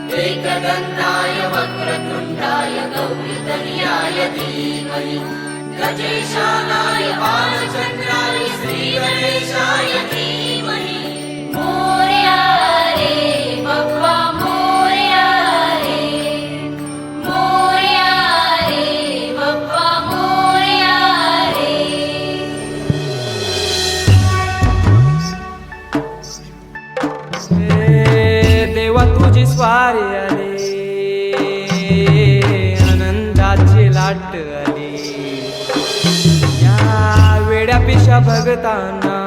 एकदन्ताय वक्रतुण्डाय गौरीतनयाय धीमहि गजेशानाय बालचन्द्राय श्रीगणेशाय धीमहि मोरया रे बप्पा मोरया रे बप्पा मोरया रे। देवा तुझी स्वारी आली आनंदाची लाट आली या वेड्या पिशा भगतांना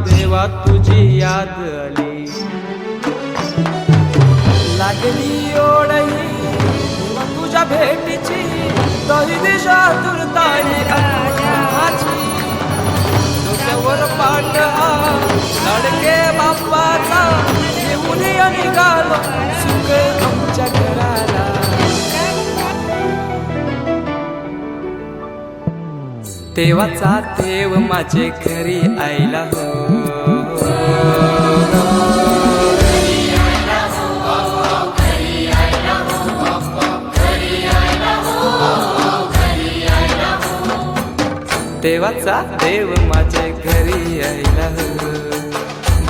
देवा तुझी याद आली लागली ओढही तुझ्या भेटीची तरी दिशा तुरताई माझी डोक्यावर पाट लडके बाप्पाचा घेऊन निघालो सुख आमच्या घराला देवाचा देव माझे घरी आयला हो देवाचा देव माझे घरी आयला हो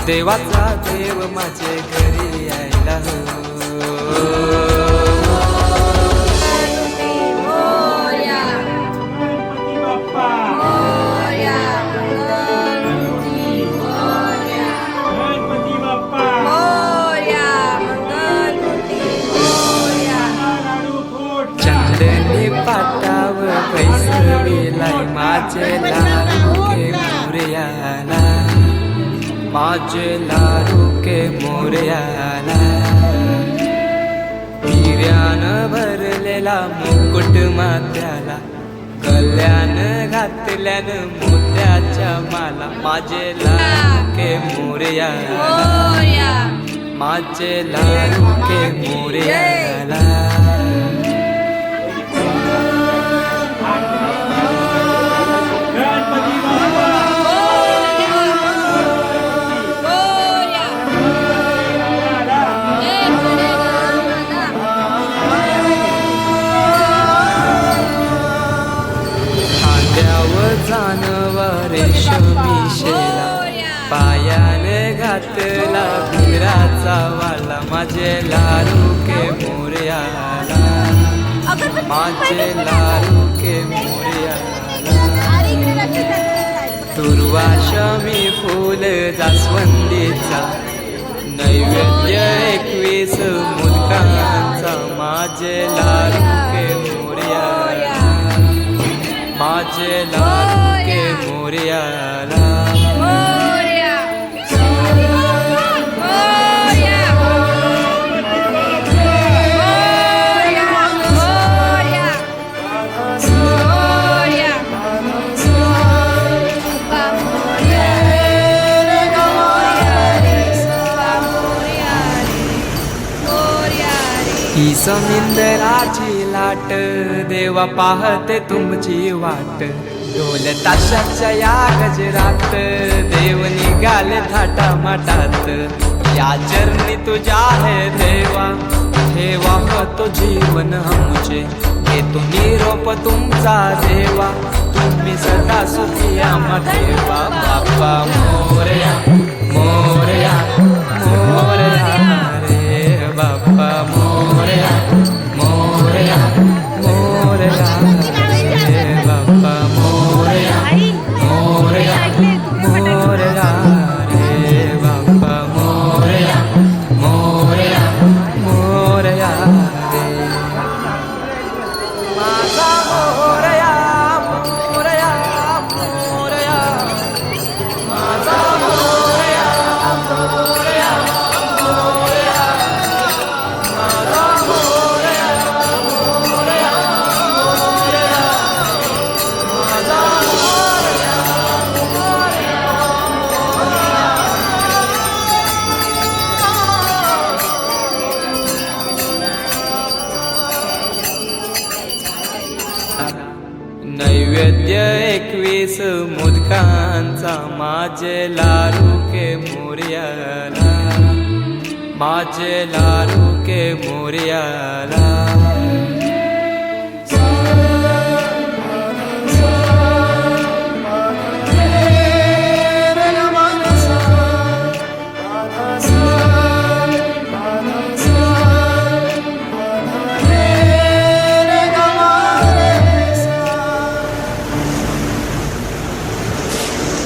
देवाचा देव माझे घरी आयला हो चंदनी पाटावर पैसविलाय माझे लाडके मोरयाला माझे लाडके मोरयाला हिऱ्यानं भरलेला मुकुट माथ्याला कल्याण घातल्यानं मोत्याच्या माला माझे लाडके मोरयाला माझे लाडके मोरयाला रेशमीशेला पायाने घातला भिराचा वाला माझे लाडके मोरयाला माझे लाडके मोरयाला दुर्वाशमी फूल जास्वंदीचा नैवेद्य 21 मुदकांचा माझे लाडके मोरयाला माझे लाडके मोरयाला ही समिंदराची लाट देवा पाहते तुमची वाट ढोल ताशाच्या या गजरात देव निघाले थाटा माटात या चरणी तुझ्या है देवा ठेवा तो जीवन आमचे घेतो निरोप तुमचा देवा तुम्ही सदा सुखी आम्हा ठेवा बाप्पा मोरया मोरया मोरया रे बाप्पा मोरया मोरया मोरया रे बाप्पा मोरया मोरया मोरया रे बाप्पा मोरया मोरया मोरया रे माझा मोरया मोरया नैवेद्य 21 मोदकांचा माझे लाडू के मोरयाला, माझे लाडू के मोरयाला.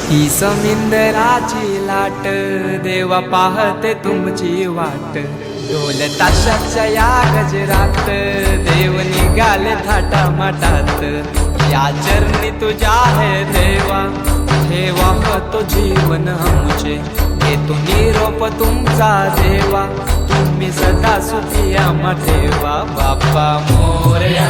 ही समिंदराची लाट देवा पाहते तुमची वाट. ढोल ताशाच्या या गजरात देव निघाले थाटा माटात. या चरणी तुझ्या आहे देवा, ठेवा तो जीवन आमचे. घेतो निरोप तुमचा देवा, तुम्ही सदा सुखी आम्हा ठेवा. बाप्पा मोरया.